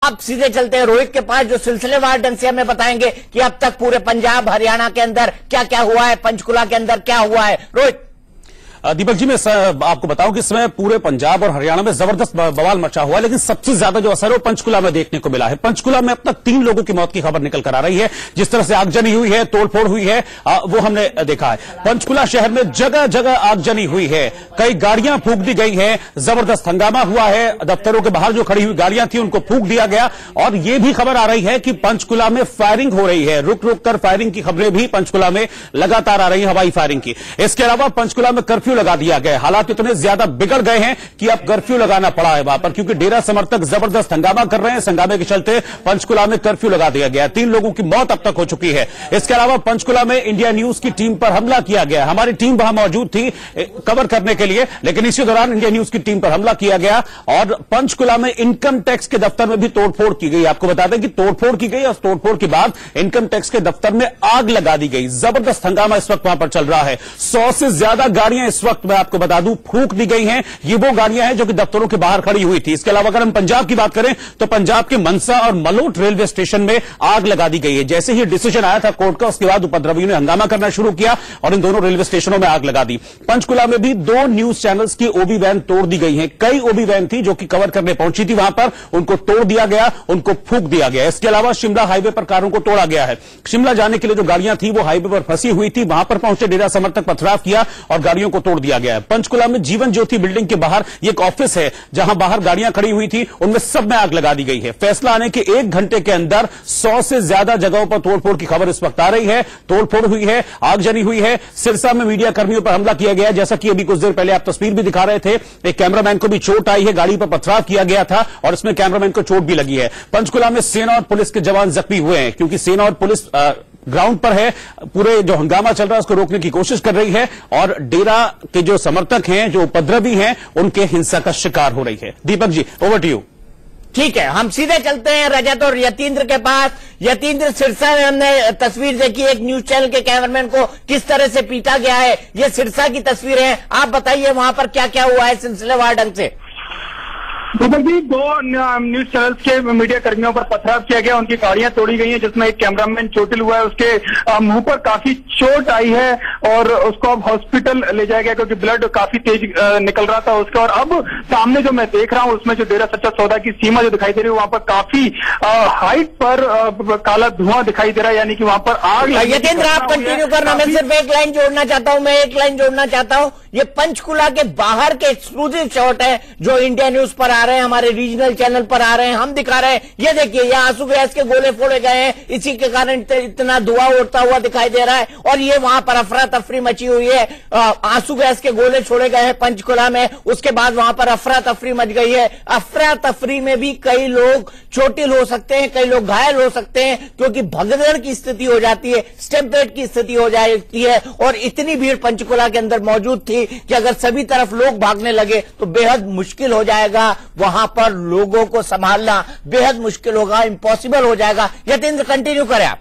आप सीधे चलते हैं रोहित के पास, जो सिलसिलेवार ढंग से हमें बताएंगे कि अब तक पूरे पंजाब हरियाणा के अंदर क्या क्या हुआ है, पंचकुला के अंदर क्या हुआ है। रोहित। दीपक जी, मैं आपको बताऊं कि इस समय पूरे पंजाब और हरियाणा में जबरदस्त बवाल मचा हुआ है, लेकिन सबसे ज्यादा जो असर है वो पंचकुला में देखने को मिला है। पंचकुला में अब तक 3 लोगों की मौत की खबर निकल कर आ रही है। जिस तरह से आगजनी हुई है, तोड़फोड़ हुई है, वो हमने देखा है। पंचकुला शहर में जगह जगह आगजनी हुई है, कई गाड़ियां फूंक दी गई हैं, जबरदस्त हंगामा हुआ है। दफ्तरों के बाहर जो खड़ी हुई गाड़ियां थी उनको फूंक दिया गया, और यह भी खबर आ रही है कि पंचकुला में फायरिंग हो रही है। रुक रुक कर फायरिंग की खबरें भी पंचकुला में लगातार आ रही है, हवाई फायरिंग की। इसके अलावा पंचकुला में कर्फ्यू लगा दिया गया। हालात इतने ज्यादा बिगड़ गए हैं कि अब कर्फ्यू लगाना पड़ा है वहां पर, क्योंकि डेरा समर्थक जबरदस्त हंगामा कर रहे हैं। इस हंगामे के चलते पंचकुला में कर्फ्यू लगा दिया गया। 3 लोगों की मौत अब तक हो चुकी है। इसके अलावा पंचकुला में इंडिया न्यूज की टीम पर हमला किया गया। हमारी टीम वहां मौजूद थी कवर करने के लिए, लेकिन इसी दौरान इंडिया न्यूज की टीम पर हमला किया गया और पंचकुला में इनकम टैक्स के दफ्तर में भी तोड़फोड़ की गई। आपको बता दें कि तोड़फोड़ की गई और तोड़फोड़ के बाद इनकम टैक्स के दफ्तर में आग लगा दी गई। जबरदस्त हंगामा इस वक्त वहां पर चल रहा है। 100 से ज्यादा गाड़ियां इस वक्त मैं आपको बता दूं फूंक दी गई हैं। ये वो गाड़ियां हैं जो कि दफ्तरों के बाहर खड़ी हुई थी। इसके अलावा अगर हम पंजाब की बात करें तो पंजाब के मनसा और मलोट रेलवे स्टेशन में आग लगा दी गई है। जैसे ही डिसीजन आया था कोर्ट का, उसके बाद उपद्रवियों ने हंगामा करना शुरू किया और इन दोनों रेलवे स्टेशनों में आग लगा दी। पंचकुला में भी 2 न्यूज चैनल्स की ओबी वैन तोड़ दी गई है। कई ओबी वैन थी जो कि कवर करने पहुंची थी वहां पर, उनको तोड़ दिया गया, उनको फूंक दिया गया। इसके अलावा शिमला हाईवे पर कारों को तोड़ा गया है। शिमला जाने के लिए जो गाड़ियां थी वो हाईवे पर फंसी हुई थी, वहां पर पहुंचे डेरा समर्थक पथराव किया और गाड़ियों को तोड़ दिया गया है। पंचकुला में जीवन ज्योति बिल्डिंग के बाहर एक ऑफिस है जहां बाहर गाड़ियां खड़ी हुई थी, उनमें सब में आग लगा दी गई है। फैसला आने के 1 घंटे के अंदर 100 से ज्यादा जगहों पर तोड़फोड़ की खबर इस वक्त आ रही है। तोड़फोड़ हुई है, आगजनी हुई है। सिरसा में मीडिया कर्मियों पर हमला किया गया, जैसा कि अभी कुछ देर पहले आप तस्वीर भी दिखा रहे थे। एक कैमरामैन को भी चोट आई है, गाड़ी पर पथराव किया गया था और इसमें कैमरामैन को चोट भी लगी है। पंचकुला में सेना और पुलिस के जवान जख्मी हुए हैं, क्योंकि सेना और पुलिस ग्राउंड पर है। पूरे जो हंगामा चल रहा है उसको रोकने की कोशिश कर रही है और डेरा के जो समर्थक हैं, जो उपद्रवी हैं, उनके हिंसा का शिकार हो रही है। Deepak ji, over to you. ठीक है, हम सीधे चलते हैं रजत और यतीन्द्र के पास। यतीन्द्र, सिरसा में हमने तस्वीर देखी, एक न्यूज चैनल के कैमरामैन को किस तरह से पीटा गया है। ये सिरसा की तस्वीर है, आप बताइए वहां पर क्या क्या हुआ है सिलसिलेवार ढंग से। दीपक जी, 2 न्यूज चैनल्स के मीडिया कर्मियों पर पथराव किया गया, उनकी गाड़ियां तोड़ी गई हैं, जिसमें एक कैमरामैन चोटिल हुआ है, उसके मुंह पर काफी चोट आई है और उसको अब हॉस्पिटल ले जाया गया क्योंकि ब्लड काफी तेज निकल रहा था उसका। और अब सामने जो मैं देख रहा हूं उसमें जो डेरा सच्चा सौदा की सीमा जो दिखाई दे रही है, वहां पर काफी हाइट पर काला धुआं दिखाई दे रहा है, यानी कि वहां पर आग। यतीन्द्र, आप कंटिन्यू करना, मैं सिर्फ एक लाइन जोड़ना चाहता हूं। ये पंचकुला के बाहर के एक्सक्लूसिव शॉट है जो इंडिया न्यूज पर आ रहे हैं, हमारे रीजनल चैनल पर आ रहे हैं, हम दिखा रहे हैं। ये देखिए, ये आंसू गैस के गोले फोड़े गए हैं, इसी के कारण इतना धुआं उड़ता हुआ दिखाई दे रहा है। और ये वहां पर अफरा तफरी मची हुई है, आंसू गैस के गोले छोड़े गए हैं पंचकुला में, उसके बाद वहां पर अफरा तफरी मच गई है। अफरा तफरी में भी कई लोग चोटिल हो सकते हैं, कई लोग घायल हो सकते हैं, क्योंकि भगदड़ की स्थिति हो जाती है, स्टैम्पेड की स्थिति हो जाती है। और इतनी भीड़ पंचकुला के अंदर मौजूद थी कि अगर सभी तरफ लोग भागने लगे तो बेहद मुश्किल हो जाएगा, वहां पर लोगों को संभालना बेहद मुश्किल होगा, इम्पॉसिबल हो जाएगा। यतीन्द्र, कंटिन्यू करें आप।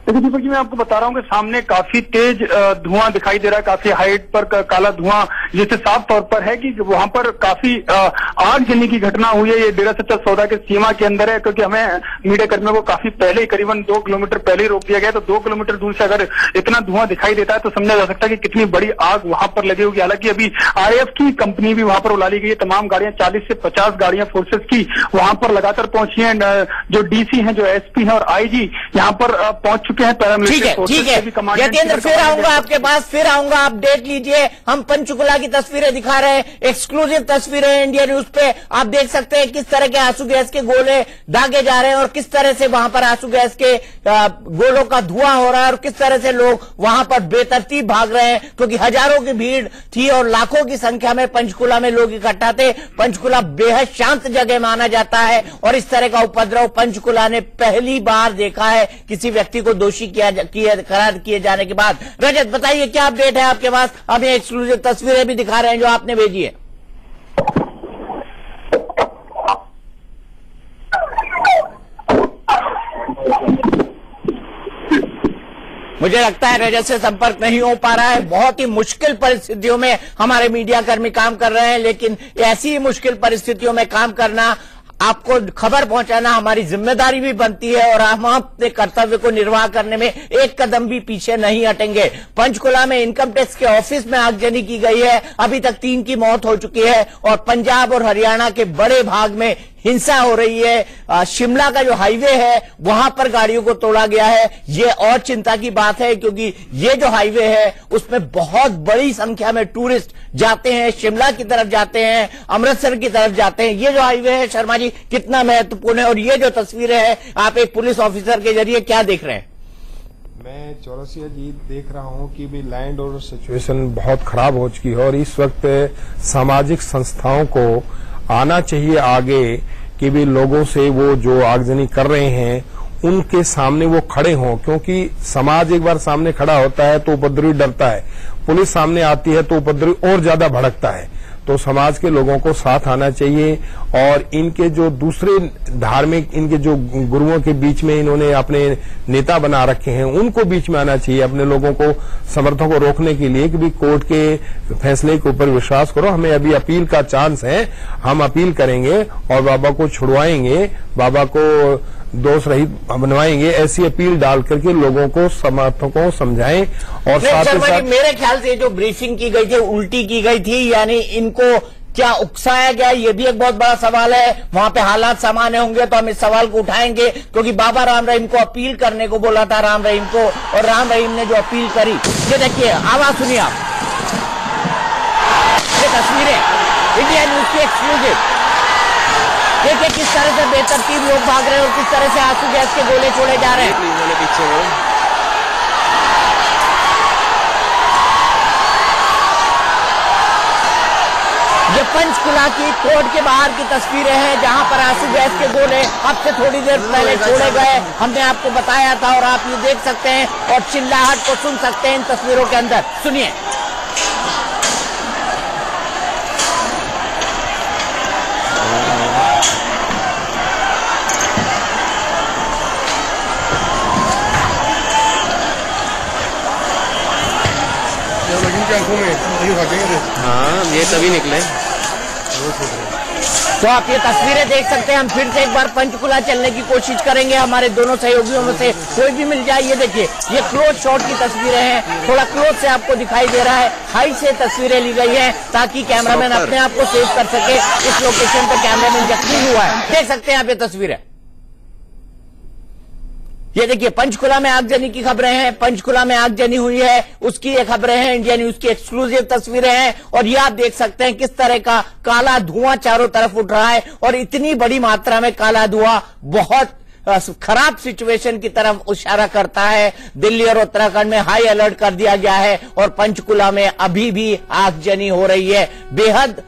देखिए दीपक जी, मैं आपको बता रहा हूँ कि सामने काफी तेज धुआं दिखाई दे रहा है, काफी हाइट पर काला धुआं, जिससे साफ तौर पर है कि वहां पर काफी आगजनी की घटना हुई है। ये डेरा सच्चा सौदा के सीमा के अंदर है, क्योंकि हमें मीडिया कर्मियों को काफी पहले, करीबन 2 किलोमीटर पहले ही रोक दिया गया। तो 2 किलोमीटर दूर से अगर इतना धुआं दिखाई देता है तो समझा जा सकता है कि कितनी बड़ी आग वहां पर लगी होगी। हालांकि अभी RAF की कंपनी भी वहां पर बुला ली गई है, तमाम गाड़ियां, 40 से 50 गाड़ियां फोर्सेस की वहां पर लगातार पहुंची है। जो DC हैं, जो SP हैं और IG यहाँ पर पहुंच चुके हैं। ठीक है, यतीन्द्र, फिर आऊंगा आपके पास, फिर आऊंगा, आप डेट लीजिए। हम पंचकुला की तस्वीरें दिखा रहे हैं, एक्सक्लूसिव तस्वीरें इंडिया न्यूज पे। आप देख सकते हैं किस तरह के आंसू गैस के गोले दागे जा रहे हैं और किस तरह से वहां पर आंसू गैस के गोलों का धुआं हो रहा है और किस तरह से लोग वहां पर बेतरतीब भाग रहे हैं, क्योंकि हजारों की भीड़ थी और लाखों की संख्या में पंचकुला में लोग इकट्ठा थे। पंचकुला बेहद शांत जगह माना जाता है और इस तरह का उपद्रव पंचकुला ने पहली बार देखा है, किसी व्यक्ति को दोषी करार किए जाने के बाद। रजत, बताइए क्या अपडेट है आपके पास? अब ये एक्सक्लूसिव तस्वीरें भी दिखा रहे हैं जो आपने भेजी है। मुझे लगता है रजत से संपर्क नहीं हो पा रहा है। बहुत ही मुश्किल परिस्थितियों में हमारे मीडिया कर्मी काम कर रहे हैं, लेकिन ऐसी मुश्किल परिस्थितियों में काम करना आपको खबर पहुंचाना हमारी जिम्मेदारी भी बनती है और हम अपने कर्तव्य को निर्वाह करने में एक कदम भी पीछे नहीं हटेंगे। पंचकुला में इनकम टैक्स के ऑफिस में आगजनी की गई है, अभी तक 3 की मौत हो चुकी है और पंजाब और हरियाणा के बड़े भाग में हिंसा हो रही है। शिमला का जो हाईवे है वहां पर गाड़ियों को तोड़ा गया है। ये और चिंता की बात है क्योंकि ये जो हाईवे है उसमें बहुत बड़ी संख्या में टूरिस्ट जाते हैं, शिमला की तरफ जाते हैं, अमृतसर की तरफ जाते हैं। ये जो हाईवे है शर्मा जी कितना महत्वपूर्ण है और ये जो तस्वीरें हैं आप एक पुलिस ऑफिसर के जरिए क्या देख रहे हैं? मैं चौरसिया जी देख रहा हूं कि भी लैंड ऑर्डर सिचुएशन बहुत खराब हो चुकी है और इस वक्त सामाजिक संस्थाओं को आना चाहिए आगे कि भी लोगों से वो जो आगजनी कर रहे हैं उनके सामने वो खड़े हों, क्योंकि समाज एक बार सामने खड़ा होता है तो उपद्रवी डरता है, पुलिस सामने आती है तो उपद्रवी और ज्यादा भड़कता है। तो समाज के लोगों को साथ आना चाहिए और इनके जो दूसरे धार्मिक इनके जो गुरुओं के बीच में इन्होंने अपने नेता बना रखे हैं उनको बीच में आना चाहिए, अपने लोगों को समर्थकों को रोकने के लिए कि भी कोर्ट के फैसले के ऊपर विश्वास करो, हमें अभी अपील का चांस है, हम अपील करेंगे और बाबा को छुड़वाएंगे, बाबा को दोष रहित बनवाएंगे, ऐसी अपील डाल करके लोगों को समर्थकों को समझाएं। और साथ ही साथ मेरे ख्याल से जो ब्रीफिंग की गई थी उल्टी की गई थी, यानी इनको क्या उकसाया गया ये भी एक बहुत बड़ा सवाल है। वहां पे हालात सामान्य होंगे तो हम इस सवाल को उठाएंगे क्योंकि बाबा राम रहीम को अपील करने को बोला था राम रहीम को और राम रहीम ने जो अपील करी, ये देखिए आवाज सुनिए आप, ये तस्वीरें इंडिया न्यूज की एक्सक्लूसिव। देखिए किस तरह से बेतरतीब लोग भाग रहे हैं और किस तरह से आंसू गैस के गोले छोड़े जा रहे हैं। ये पंचकुला की कोर्ट के बाहर की तस्वीरें हैं जहां पर आंसू गैस के गोले अब से थोड़ी देर पहले छोड़े गए, हमने आपको बताया था और आप ये देख सकते हैं और चिल्लाहट को सुन सकते हैं इन तस्वीरों के अंदर। सुनिए। हाँ ये तभी निकले। तो आप ये तस्वीरें देख सकते हैं। हम फिर से एक बार पंचकुला चलने की कोशिश करेंगे, हमारे दोनों सहयोगियों में से कोई भी मिल जाए। ये देखिए ये क्लोज शॉट की तस्वीरें हैं, थोड़ा क्लोज से आपको दिखाई दे रहा है, हाई से तस्वीरें ली गई हैं ताकि कैमरामैन अपने आप को सेव कर सके। इस लोकेशन पर कैमरामैन जख्मी हुआ है, देख सकते हैं आप ये तस्वीरें। ये देखिए पंचकुला में आगजनी की खबरें हैं, पंचकुला में आगजनी हुई है उसकी ये खबरें हैं, इंडिया न्यूज की एक्सक्लूसिव तस्वीरें हैं और ये आप देख सकते हैं किस तरह का काला धुआं चारों तरफ उठ रहा है और इतनी बड़ी मात्रा में काला धुआं बहुत खराब सिचुएशन की तरफ इशारा करता है। दिल्ली और उत्तराखंड में हाई अलर्ट कर दिया गया है और पंचकुला में अभी भी आगजनी हो रही है। बेहद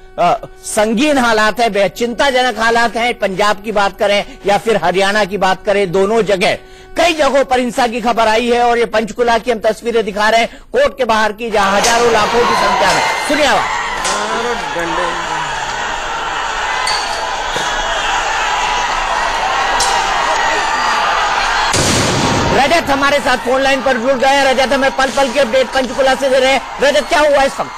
संगीन हालात है, बेहद चिंताजनक हालात हैं। पंजाब की बात करें या फिर हरियाणा की बात करें, दोनों जगह कई जगहों पर हिंसा की खबर आई है और ये पंचकुला की हम तस्वीरें दिखा रहे हैं कोर्ट के बाहर की, जहां हजारों लाखों की संख्या में। सुनिए आवाज। रजत हमारे साथ फोन लाइन पर जुड़ गए हैं। रजत हमें पल पल के अपडेट पंचकुला से दे रहे हैं। रजत क्या हुआ इस वक्त?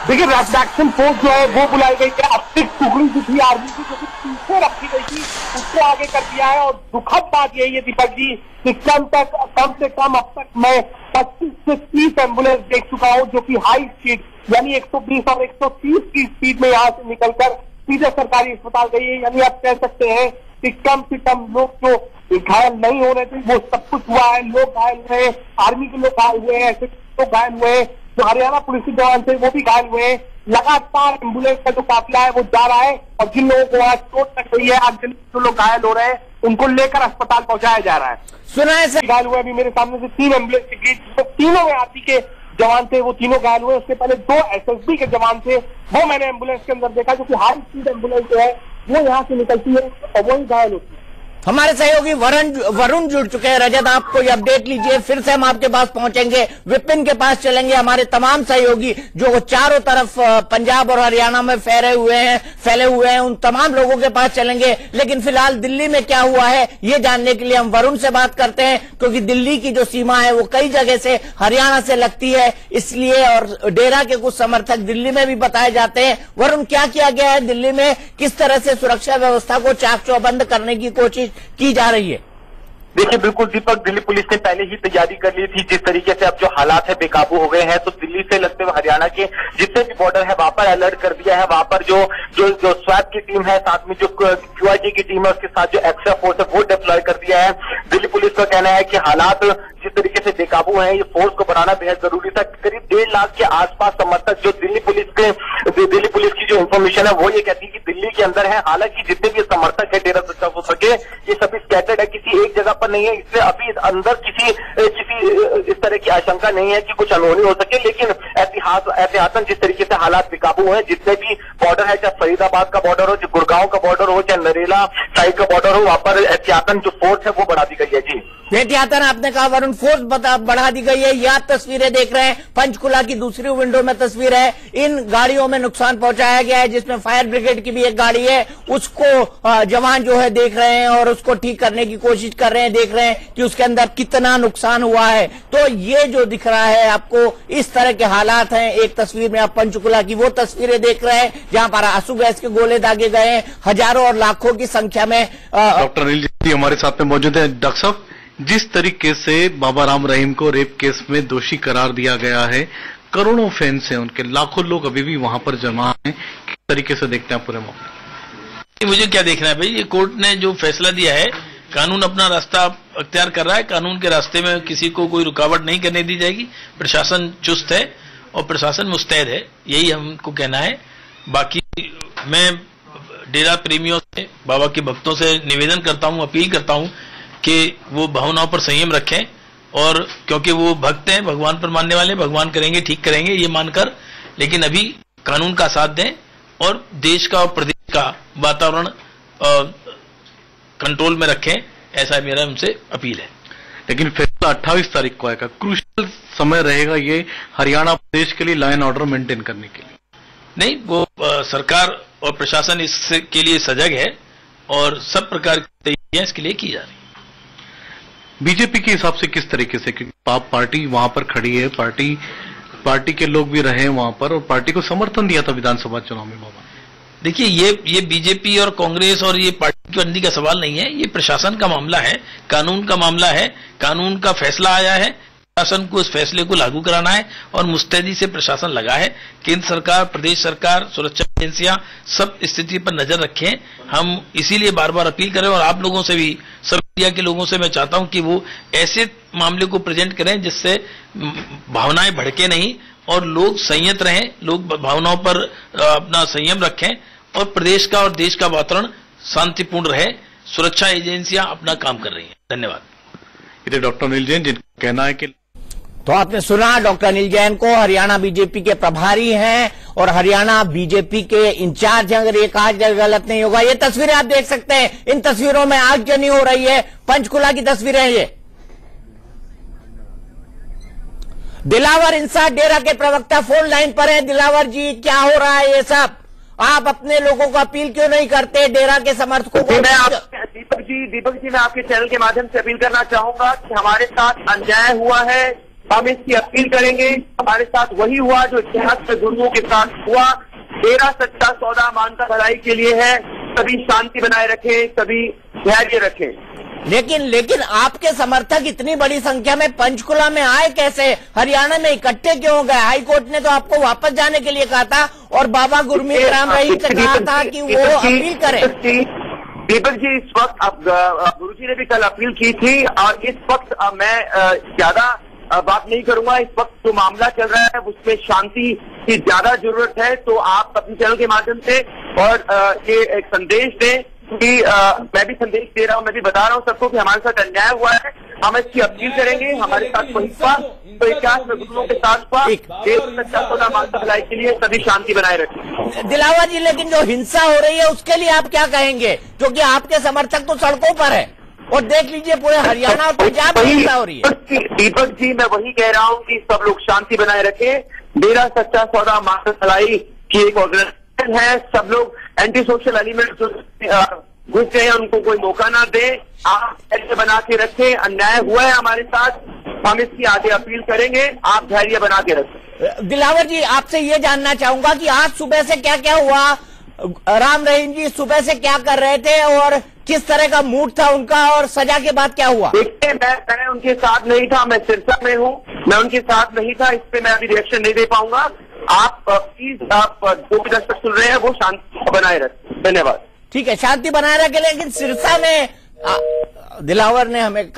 देखिए रैपिड एक्शन फोर्स जो है वो बुलाई गई है, अब तक टुकड़ी जो थी आर्मी की जो पीछे रखी गई थी उसको आगे कर दिया है। और दुखद बात यही है दीपक जी कि कम से कम अब तक मैं 25 से 30 एम्बुलेंस देख चुका हूँ जो कि हाई स्पीड यानी 120 और 130 की स्पीड में यहाँ से निकलकर सीधे सरकारी अस्पताल गई है। यानी आप कह सकते हैं कि कम से कम लोग जो घायल नहीं हो रहे थे वो सब कुछ हुआ है, लोग घायल हुए हैं, आर्मी के लोग घायल हुए हैं, ऐसे लोग घायल हुए हैं, जो हरियाणा पुलिस के जवान थे वो भी घायल हुए हैं। लगातार एम्बुलेंस का जो काफिला है वो जा रहा है और जिन लोगों को आज चोट लग गई है, आज जो लोग घायल हो रहे हैं उनको लेकर अस्पताल पहुंचाया जा रहा है। सुना है सर घायल हुए अभी मेरे सामने से 3 एम्बुलेंस निकली, तो तीनों में आरती के जवान थे, वो तीनों घायल हुए। उससे पहले 2 एसएसबी के जवान थे, वो मैंने एम्बुलेंस के अंदर देखा, जो कि हाई स्पीड एम्बुलेंस जो है वो यहाँ से निकलती है और वही घायल होती है। हमारे सहयोगी वरुण जुड़ चुके हैं। रजत, आपको ये अपडेट लीजिए, फिर से हम आपके पास पहुंचेंगे, विपिन के पास चलेंगे, हमारे तमाम सहयोगी जो चारों तरफ पंजाब और हरियाणा में फैले हुए हैं उन तमाम लोगों के पास चलेंगे। लेकिन फिलहाल दिल्ली में क्या हुआ है ये जानने के लिए हम वरुण से बात करते हैं, क्योंकि दिल्ली की जो सीमा है वो कई जगह से हरियाणा से लगती है, इसलिए और डेरा के कुछ समर्थक दिल्ली में भी बताए जाते हैं। वरुण, क्या किया गया है दिल्ली में, किस तरह से सुरक्षा व्यवस्था को चाक चौबंद करने की कोशिश की जा रही है? देखिए, बिल्कुल दीपक, दिल्ली पुलिस ने पहले ही तैयारी कर ली थी। जिस तरीके से अब जो हालात है बेकाबू हो गए हैं, तो दिल्ली से लगते हुए हरियाणा के जितने भी बॉर्डर है वहां पर अलर्ट कर दिया है। वहां पर जो स्वैप की टीम है, साथ में जो QIG की टीम है, उसके साथ जो एक्स्ट्रा फोर्स है वो डिप्लॉय कर दिया है। दिल्ली पुलिस का कहना है कि हालात जिस तरीके से बेकाबू हैं, ये फोर्स को बढ़ाना बेहद जरूरी था। करीब 1.5 लाख के आसपास समर्थक जो दिल्ली पुलिस की जो इंफॉर्मेशन है वो ये कहती है कि दिल्ली के अंदर है। हालांकि जितने भी समर्थक है डेरा सच्चा हो सके, ये सभी स्कैटर्ड है, किसी एक जगह पर नहीं है, इसलिए अभी अंदर किसी इस तरह की आशंका नहीं है कि कुछ अनहोनी हो सके। लेकिन एहतियातन जिस तरीके से हालात बेकाबू हैं, जितने भी बॉर्डर है, चाहे फरीदाबाद का बॉर्डर हो, चाहे गुड़गांव का बॉर्डर हो, चाहे नरेला साइड का बॉर्डर हो, वहां पर एहतियातन जो फोर्स है वो बढ़ा दी गई है। जी, एहतियातन आपने कहा वरुण, फोर्स बढ़ा दी गई है। यह तस्वीरें देख रहे हैं, पंचकुला की दूसरी विंडो में तस्वीर है। इन गाड़ियों में नुकसान पहुंचाया गया है, जिसमें फायर ब्रिगेड की भी एक गाड़ी है, उसको जवान जो है देख रहे हैं और उसको ठीक करने की कोशिश कर रहे हैं, देख रहे हैं कि उसके अंदर कितना नुकसान हुआ है। तो ये जो दिख रहा है आपको, इस तरह के हालात हैं। एक तस्वीर में आप पंचकुला की वो तस्वीरें देख रहे हैं जहां पर आंसू गैस के गोले दागे गए हैं, हजारों और लाखों की संख्या में। डॉक्टर अनिल जी हमारे साथ में मौजूद है। डॉक्टर साहब, जिस तरीके से बाबा राम रहीम को रेप केस में दोषी करार दिया गया है, करोड़ों फैंस हैं उनके, लाखों लोग अभी भी वहां पर जमा हैं, किस तरीके से देखते हैं पूरे मामले? मुझे क्या देखना है भाई, ये कोर्ट ने जो फैसला दिया है, कानून अपना रास्ता अख्तियार कर रहा है, कानून के रास्ते में किसी को कोई रुकावट नहीं करने दी जाएगी। प्रशासन चुस्त है और प्रशासन मुस्तैद है, यही हमको कहना है। बाकी मैं डेरा प्रेमियों से, बाबा के भक्तों से निवेदन करता हूं, अपील करता हूं कि वो भावनाओं पर संयम रखें, और क्योंकि वो भक्त हैं, भगवान पर मानने वाले, भगवान करेंगे ठीक करेंगे ये मानकर, लेकिन अभी कानून का साथ दें और देश का और प्रदेश का वातावरण कंट्रोल में रखें, ऐसा मेरा उनसे अपील है। लेकिन फैसला 28 तारीख को आएगा, क्रूशियल समय रहेगा ये हरियाणा प्रदेश के लिए लॉ एंड ऑर्डर मेंटेन करने के लिए। नहीं, वो सरकार और प्रशासन इसके लिए सजग है और सब प्रकार की तैयारियां इसके लिए की जा रही है। बीजेपी के हिसाब से किस तरीके से, क्योंकि पार्टी वहां पर खड़ी है, पार्टी के लोग भी रहे वहां पर और पार्टी को समर्थन दिया था विधानसभा चुनाव में बाबा। देखिए, ये बीजेपी और कांग्रेस और ये पार्टी की बंदी का सवाल नहीं है, ये प्रशासन का मामला है, कानून का मामला है। कानून का फैसला आया है, प्रशासन को इस फैसले को लागू कराना है और मुस्तैदी से प्रशासन लगा है। केंद्र सरकार, प्रदेश सरकार, सुरक्षा एजेंसियां सब स्थिति पर नजर रखें। हम इसीलिए बार बार अपील करें, और आप लोगों से भी, सब मीडिया के लोगों से मैं चाहता हूं कि वो ऐसे मामले को प्रेजेंट करें जिससे भावनाएं भड़के नहीं और लोग संयत रहें, लोग भावनाओं पर अपना संयम रखें और प्रदेश का और देश का वातावरण शांतिपूर्ण रहे। सुरक्षा एजेंसियां अपना काम कर रही हैं। धन्यवाद। इधर डॉक्टर अनिल जैन, जिनका कहना है कि तो आपने सुना डॉक्टर अनिल जैन को, हरियाणा बीजेपी के प्रभारी हैं और हरियाणा बीजेपी के इंचार्ज हैं, अगर ये कहा गलत नहीं होगा। ये तस्वीरें आप देख सकते हैं, इन तस्वीरों में आगजनी हो रही है, पंचकुला की तस्वीरें ये। दिलावर इंसाफ डेरा के प्रवक्ता फोन लाइन पर हैं। दिलावर जी, क्या हो रहा है ये सब? आप अपने लोगों को अपील क्यों नहीं करते, डेरा के समर्थकों को? दीपक जी, मैं आपके चैनल के माध्यम से अपील करना चाहूंगा कि हमारे साथ अन्याय हुआ है, हम इसकी अपील करेंगे। हमारे साथ वही हुआ जो इतिहास में गुरुओं के साथ हुआ। डेरा सच्चा सौदा मानता भलाई के लिए है, सभी शांति बनाए रखें, सभी धैर्य रखें। लेकिन आपके समर्थक इतनी बड़ी संख्या में पंचकुला में आए कैसे? हरियाणा में इकट्ठे क्यों हो गए? हाईकोर्ट ने तो आपको वापस जाने के लिए कहा था और बाबा गुरमीत राम रहीम से कहा था कि वो अपील करें। दीपक जी, इस वक्त अब गुरु जी ने भी कल अपील की थी और इस वक्त मैं ज्यादा बात नहीं करूंगा। इस वक्त जो मामला चल रहा है उसमें शांति की ज्यादा जरूरत है, तो आप अपने चैनल के माध्यम से और ये एक संदेश दें कि मैं भी संदेश दे रहा हूँ, मैं भी बता रहा हूँ सबको कि हमारे साथ अन्याय हुआ है, हम इसकी अपील करेंगे। हमारे साथ वही हुआ तो 51 मजदूरों के साथ हुआ। देश सच्चा सौदा मानता भलाई के लिए सभी शांति बनाए रखें। दिलावर जी, लेकिन जो हिंसा हो रही है उसके लिए आप क्या कहेंगे, क्योंकि आपके समर्थक तो सड़कों पर है और देख लीजिए पूरे हरियाणा और पंजाब में हिंसा हो रही है। दीपक जी, मैं वही कह रहा हूँ कि सब लोग शांति बनाए रखें। डेरा सच्चा सौदा मानता भलाई की एक ऑर्गेनाइजेशन है, सब लोग एंटी सोशल एलिमेंट घुस गए उनको कोई मौका ना दे। आप धैर्य बना के रखें, अन्याय हुआ है हमारे साथ, हम इसकी आगे अपील करेंगे, आप धैर्य बना के रखें। दिलावर जी, आपसे ये जानना चाहूंगा कि आज सुबह से क्या क्या हुआ, राम रहीम जी सुबह से क्या कर रहे थे और किस तरह का मूड था उनका, और सजा के बाद क्या हुआ? देखिए, मैं उनके साथ नहीं था, मैं सिरसा में हूँ, मैं उनके साथ नहीं था, इस पे मैं अभी रिएक्शन नहीं दे पाऊंगा। आप प्लीज, आप जो भी दर्शक सुन रहे हैं वो शांति बनाए रखें। धन्यवाद। ठीक है, शांति बनाए रखे, लेकिन सिरसा में दिलावर ने हमें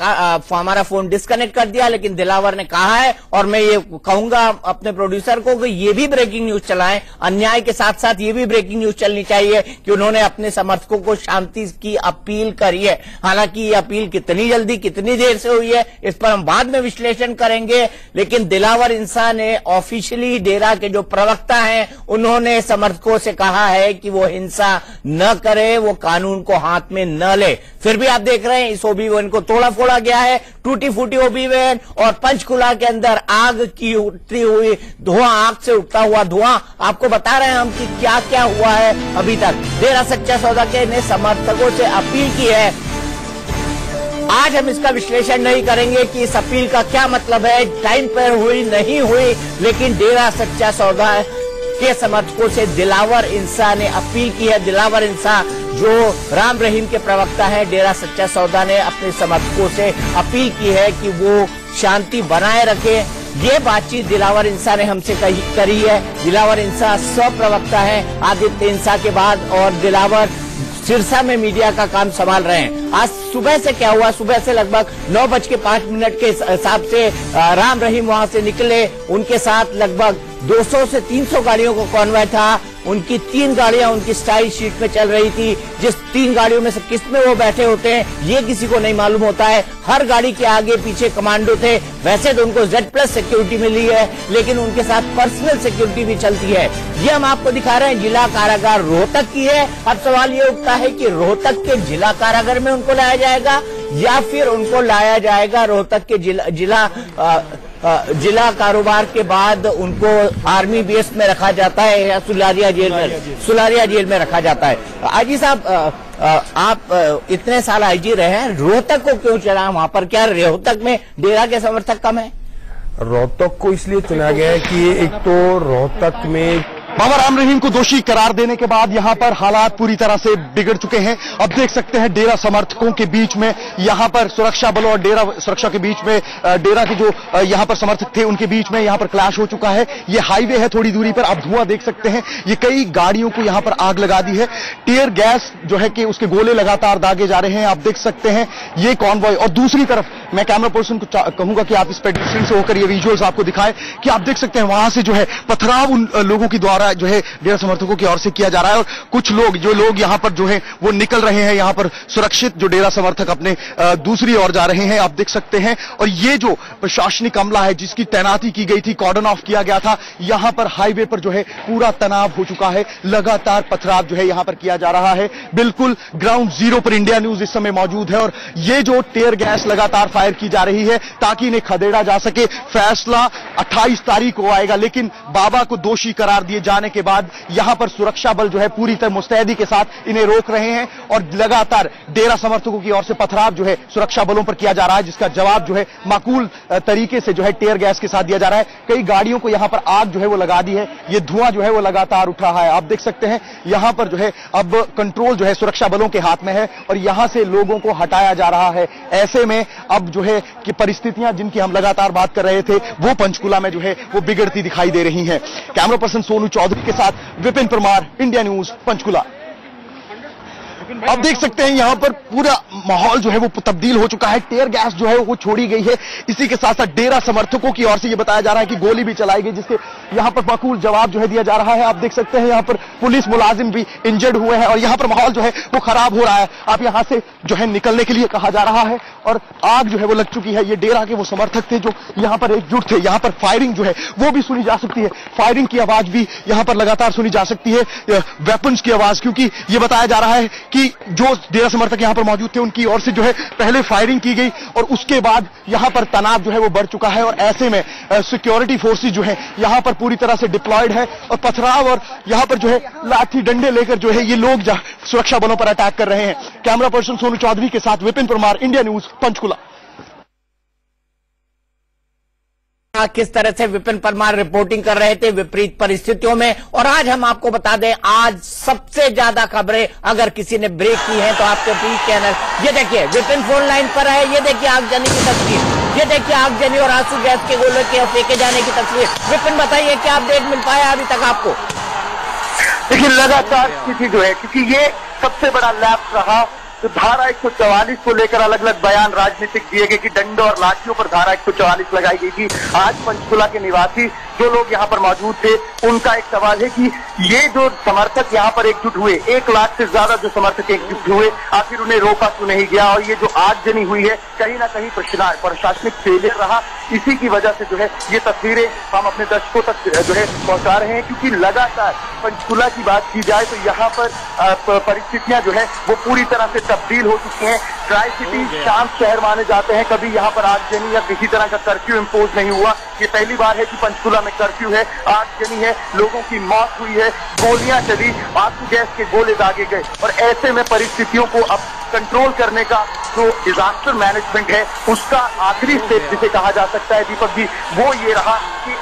हमारा फोन डिस्कनेक्ट कर दिया, लेकिन दिलावर ने कहा है, और मैं ये कहूंगा अपने प्रोड्यूसर को कि ये भी ब्रेकिंग न्यूज चलाएं, अन्याय के साथ साथ ये भी ब्रेकिंग न्यूज चलनी चाहिए कि उन्होंने अपने समर्थकों को शांति की अपील करी है। हालांकि ये अपील कितनी जल्दी कितनी देर से हुई है इस पर हम बाद में विश्लेषण करेंगे, लेकिन दिलावर इंसान ने ऑफिशियली डेरा के जो प्रवक्ता हैं उन्होंने समर्थकों से कहा है कि वो हिंसा न करे, वो कानून को हाथ में न ले। फिर भी आप देख रहे हैं इस ओबी वैन को तोड़ा फोड़ा गया है, टूटी फूटी ओबी वैन, और पंचकुला के अंदर आग की उठती हुई धुआं, आग से उठता हुआ धुआं। आपको बता रहे हैं हम कि क्या क्या हुआ है अभी तक। डेरा सच्चा सौदा के ने समर्थकों से अपील की है। आज हम इसका विश्लेषण नहीं करेंगे कि इस अपील का क्या मतलब है, टाइम पर हुई नहीं हुई, लेकिन डेरा सच्चा सौदा के समर्थकों से दिलावर इंसान ने अपील की है। दिलावर इंसान जो राम रहीम के प्रवक्ता है, डेरा सच्चा सौदा ने अपने समर्थकों से अपील की है कि वो शांति बनाए रखे। ये बातचीत दिलावर इंसान ने हमसे करी है। दिलावर इंसान सब प्रवक्ता है आदित्य इंसान के बाद, और दिलावर सिरसा में मीडिया का काम संभाल रहे हैं। आज सुबह से क्या हुआ, सुबह से लगभग 9:05 के हिसाब से राम रहीम वहां से निकले, उनके साथ लगभग 200 से 300 गाड़ियों को कॉन्वॉय था। उनकी 3 गाड़ियां उनकी स्टाइल शीट में चल रही थी, जिस 3 गाड़ियों में से किस में वो बैठे होते हैं ये किसी को नहीं मालूम होता है। हर गाड़ी के आगे पीछे कमांडो थे। वैसे तो उनको Z+ सिक्योरिटी मिली है, लेकिन उनके साथ पर्सनल सिक्योरिटी भी चलती है। ये हम आपको दिखा रहे हैं जिला कारागार रोहतक की है। अब सवाल ये उठता है कि रोहतक के जिला कारागार में उनको लाया जाएगा या फिर उनको लाया जाएगा रोहतक के जिला कारोबार के बाद उनको आर्मी बेस में रखा जाता है या सुलारिया जेल में रखा जाता है। आईजी साहब, आप इतने साल आईजी रहे हैं, रोहतक को क्यों चुना वहां पर? क्या रोहतक में डेरा के समर्थक कम है? रोहतक को इसलिए चुना गया है कि एक तो रोहतक में बाबा राम रहीम को दोषी करार देने के बाद यहां पर हालात पूरी तरह से बिगड़ चुके हैं। अब देख सकते हैं डेरा समर्थकों के बीच में यहां पर सुरक्षा बलों और डेरा सुरक्षा के बीच में डेरा के जो यहां पर समर्थक थे उनके बीच में यहां पर क्लैश हो चुका है। ये हाईवे है, थोड़ी दूरी पर आप धुआं देख सकते हैं। ये कई गाड़ियों को यहां पर आग लगा दी है। टीयर गैस जो है कि उसके गोले लगातार दागे जा रहे हैं, आप देख सकते हैं ये कॉन्वॉय। और दूसरी तरफ मैं कैमरा पर्सन को कहूंगा कि आप इस पेडिस्ट्रियन से होकर ये विजुअल्स आपको दिखाएं कि आप देख सकते हैं वहां से जो है पथराव उन लोगों के द्वारा जो है डेरा समर्थकों की ओर से किया जा रहा है। और कुछ लोग यहां पर जो है वो निकल रहे हैं यहां पर सुरक्षित, जो डेरा समर्थक अपने दूसरी ओर जा रहे हैं, आप देख सकते हैं। और ये जो प्रशासनिक अमला है जिसकी तैनाती की गई थी, कॉर्डन ऑफ किया गया था, यहां पर हाईवे पर जो है पूरा तनाव हो चुका है। लगातार पथराव जो है यहां पर किया जा रहा है। बिल्कुल ग्राउंड जीरो पर इंडिया न्यूज इस समय मौजूद है और ये जो टेयर गैस लगातार फायर की जा रही है ताकि इन्हें खदेड़ा जा सके। फैसला 28 तारीख को आएगा, लेकिन बाबा को दोषी करार दिए जाने के बाद यहां पर सुरक्षा बल जो है पूरी तरह मुस्तैदी के साथ इन्हें रोक रहे हैं और लगातार डेरा समर्थकों की ओर से पथराव जो है सुरक्षा बलों पर किया जा रहा है, जिसका जवाब जो है माकूल तरीके से जो है टेयर गैस के साथ दिया जा रहा है। कई गाड़ियों को यहां पर आग जो है वो लगा दी है। ये धुआं जो है वो लगातार उठ रहा है। आप देख सकते हैं यहां पर जो है अब कंट्रोल जो है सुरक्षा बलों के हाथ में है और यहां से लोगों को हटाया जा रहा है। ऐसे में अब जो है कि परिस्थितियां जिनकी हम लगातार बात कर रहे थे वो पंचकुला में जो है वो बिगड़ती दिखाई दे रही हैं। कैमरा पर्सन सोनू चौधरी के साथ विपिन परमार, इंडिया न्यूज, पंचकुला। अब देख सकते हैं यहाँ पर पूरा माहौल जो है वो तब्दील हो चुका है। टेयर गैस जो है वो छोड़ी गई है। इसी के साथ साथ डेरा समर्थकों की ओर से ये बताया जा रहा है कि गोली भी चलाई गई, जिसके यहाँ पर माकूल जवाब जो है दिया जा रहा है। आप देख सकते हैं यहाँ पर पुलिस मुलाजिम भी इंजर्ड हुए हैं और यहाँ पर माहौल जो है वो खराब हो रहा है। आप यहाँ से जो है निकलने के लिए कहा जा रहा है और आग जो है वो लग चुकी है। ये डेरा के वो समर्थक थे जो यहाँ पर एकजुट थे। यहाँ पर फायरिंग जो है वो भी सुनी जा सकती है। फायरिंग की आवाज भी यहाँ पर लगातार सुनी जा सकती है, वेपन्स की आवाज, क्योंकि ये बताया जा रहा है कि जो डेरा समर्थक यहाँ पर मौजूद थे उनकी ओर से जो है पहले फायरिंग की गई और उसके बाद यहाँ पर तनाव जो है वो बढ़ चुका है और ऐसे में सिक्योरिटी फोर्सेस जो है यहाँ पर पूरी तरह से डिप्लॉयड है और पथराव और यहाँ पर जो है लाठी डंडे लेकर जो है ये लोग सुरक्षा बलों पर अटैक कर रहे हैं। कैमरा पर्सन सोनू चौधरी के साथ विपिन परमार, इंडिया न्यूज, पंचकुला। किस तरह से विपिन परमार रिपोर्टिंग कर रहे थे विपरीत परिस्थितियों में। और आज हम आपको बता दें, आज सबसे ज्यादा खबरें अगर किसी ने ब्रेक की है तो आपके टीवी चैनल, ये देखिए विपिन फोन लाइन पर है, ये देखिए आगजनी की तस्वीर, ये देखिए आगजनी और आंसू गैस के गोले के फेंके जाने की तस्वीर। विपिन बताइए क्या अपडेट मिल पाया अभी तक आपको? देखिए लगातार स्थिति जो है, क्योंकि ये सबसे बड़ा लैप्स रहा, तो धारा 144 को लेकर अलग अलग बयान राजनीतिक दिए गए कि डंडों और लाठियों पर धारा 144 लगाई गई थी। आज पंचकुला के निवासी जो लोग यहाँ पर मौजूद थे उनका एक सवाल है कि ये जो समर्थक यहाँ पर एकजुट हुए, 1 लाख से ज्यादा जो समर्थक एकजुट हुए, आखिर उन्हें रोका क्यों नहीं गया? और ये जो आगजनी हुई है कहीं ना कहीं प्रशासनिक फेलियर रहा। इसी की वजह से जो है ये तस्वीरें हम अपने दर्शकों तक जो है पहुंचा रहे हैं, क्योंकि लगातार पंचकुला की बात की जाए तो यहाँ पर परिस्थितियां जो है वो पूरी तरह से तब्दील हो चुकी हैं। ट्राई सिटी शांत शहर माने जाते हैं, कभी यहाँ पर आगजनी या किसी तरह का कर्फ्यू इम्पोज नहीं हुआ। ये पहली बार है कि पंचकुला में कर्फ्यू है, आगजनी है, लोगों की मौत हुई है, गोलियां चली, आंसू गैस के गोले दागे गए। और ऐसे में परिस्थितियों को अब कंट्रोल करने का जो डिजास्टर मैनेजमेंट है उसका आखिरी स्टेप जिसे कहा जा सकता है दीपक जी, वो ये रहा कि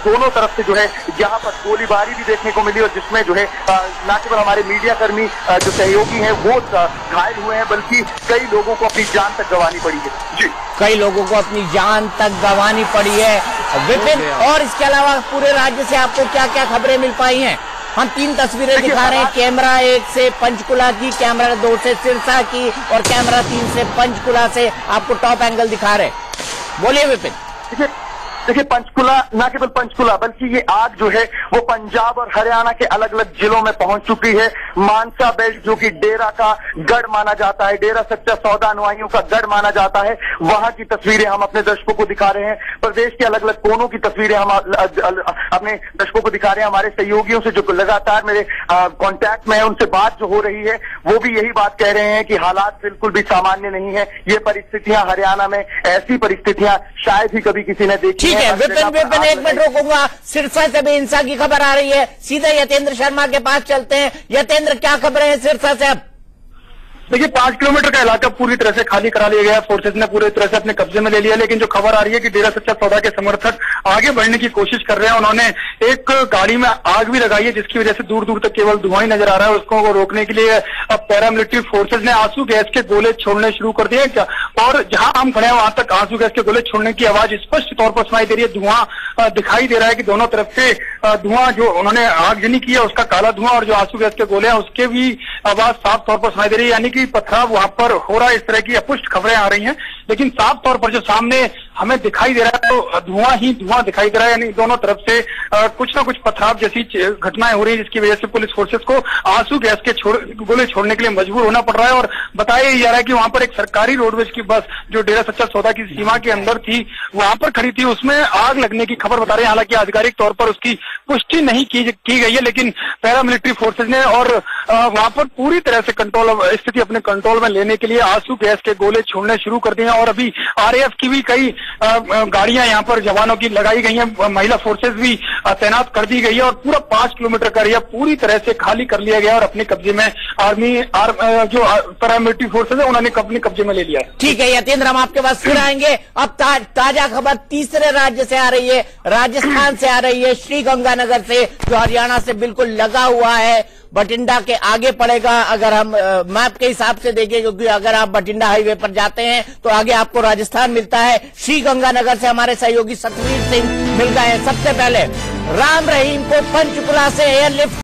दोनों तरफ से जो है यहाँ पर गोलीबारी भी देखने को मिली और जिसमें जो है न केवल हमारे मीडिया कर्मी जो सहयोगी हैं वो घायल हुए हैं, बल्कि कई लोगों को अपनी जान तक गंवानी पड़ी है। जी, कई लोगों को अपनी जान तक गंवानी पड़ी है विपिन। और इसके अलावा पूरे राज्य से आपको क्या क्या खबरें मिल पाई हैं? हम 3 तस्वीरें दिखा रहे हैं, कैमरा 1 से पंचकुला की, कैमरा 2 से सिरसा की और कैमरा 3 से पंचकुला से आपको टॉप एंगल दिखा रहे हैं। बोलिए विपिन। देखिए पंचकुला, न केवल पंचकुला बल्कि ये आग जो है वो पंजाब और हरियाणा के अलग अलग जिलों में पहुंच चुकी है। मानसा बेल्ट जो कि डेरा का गढ़ माना जाता है, डेरा सच्चा सौदा अनुयायियों का गढ़ माना जाता है, वहां की तस्वीरें हम अपने दर्शकों को दिखा रहे हैं। प्रदेश के अलग अलग कोनों की तस्वीरें हम अपने दर्शकों को दिखा रहे हैं। हमारे सहयोगियों से जो लगातार मेरे कॉन्टैक्ट में है उनसे बात जो हो रही है वो भी यही बात कह रहे हैं कि हालात बिल्कुल भी सामान्य नहीं है। ये परिस्थितियां हरियाणा में, ऐसी परिस्थितियां शायद ही कभी किसी ने देखी। ठीक है विपिन 1 मिनट रोकूंगा। सिरसा से भी हिंसा की खबर आ रही है, सीधे यतेंद्र शर्मा के पास चलते हैं। यतेंद्र, क्या खबरें हैं सिरसा से अब? देखिए 5 किलोमीटर का इलाका पूरी तरह से खाली करा लिया गया, फोर्सेज ने पूरी तरह से अपने कब्जे में ले लिया। लेकिन जो खबर आ रही है कि डेरा सच्चा सौदा के समर्थक आगे बढ़ने की कोशिश कर रहे हैं। उन्होंने एक गाड़ी में आग भी लगाई है जिसकी वजह से दूर दूर तक केवल धुआं ही नजर आ रहा है। उसको रोकने के लिए अब पैरामिलिट्री फोर्सेज ने आंसू गैस के गोले छोड़ने शुरू कर दिए और जहां हम खड़े हैं वहां तक आंसू गैस के गोले छोड़ने की आवाज स्पष्ट तौर पर सुनाई दे रही है। धुआं दिखाई दे रहा है कि दोनों तरफ से धुआं जो उन्होंने आगजनी की है उसका काला धुआं और जो आंसू गैस के गोले हैं उसके भी आवाज साफ तौर पर सुनाई दे रही है। यानी कि पथराव वहां पर हो रहा है, इस तरह की अपुष्ट खबरें आ रही हैं। लेकिन साफ तौर पर जो सामने हमें दिखाई दे रहा है तो धुआं ही धुआं दिखाई दे रहा है। यानी दोनों तरफ से कुछ ना कुछ पथराव जैसी घटनाएं हो रही है जिसकी वजह से पुलिस फोर्सेस को आंसू गैस के गोले छोड़ने के लिए मजबूर होना पड़ रहा है। और बताया जा रहा है कि वहां पर एक सरकारी रोडवेज की बस जो डेरा सच्चा सौदा की सीमा के अंदर थी वहां पर खड़ी थी, उसमें आग लगने की खबर बता रहे हैं। हालांकि आधिकारिक तौर पर उसकी पुष्टि नहीं की गई है, लेकिन पैरामिलिट्री फोर्सेज ने और वहां पर पूरी तरह से स्थिति अपने कंट्रोल में लेने के लिए आंसू गैस के गोले छोड़ने शुरू कर दिए हैं। और अभी आरएएफ की भी कई गाड़ियां यहाँ पर जवानों की लगाई गई हैं, महिला फोर्सेज भी तैनात कर दी गई है और पूरा 5 किलोमीटर का एरिया पूरी तरह से खाली कर लिया गया और अपने कब्जे में जो पैरामिलिट्री फोर्सेज है उन्होंने अपने कब्जे में ले लिया है। ठीक है यतेंद्र, हम आपके पास फिर आएंगे। अब ताजा खबर तीसरे राज्य से आ रही है, राजस्थान से आ रही है, श्रीगंगानगर से, जो हरियाणा से बिल्कुल लगा हुआ है, बठिंडा के आगे पड़ेगा। अगर हम मैप के हिसाब से देखें, क्योंकि अगर आप बठिंडा हाईवे पर जाते हैं तो आगे आपको राजस्थान मिलता है। श्रीगंगानगर से हमारे सहयोगी सतवीर सिंह मिल गए हैं। सबसे पहले राम रहीम को पंचकुला से एयरलिफ्ट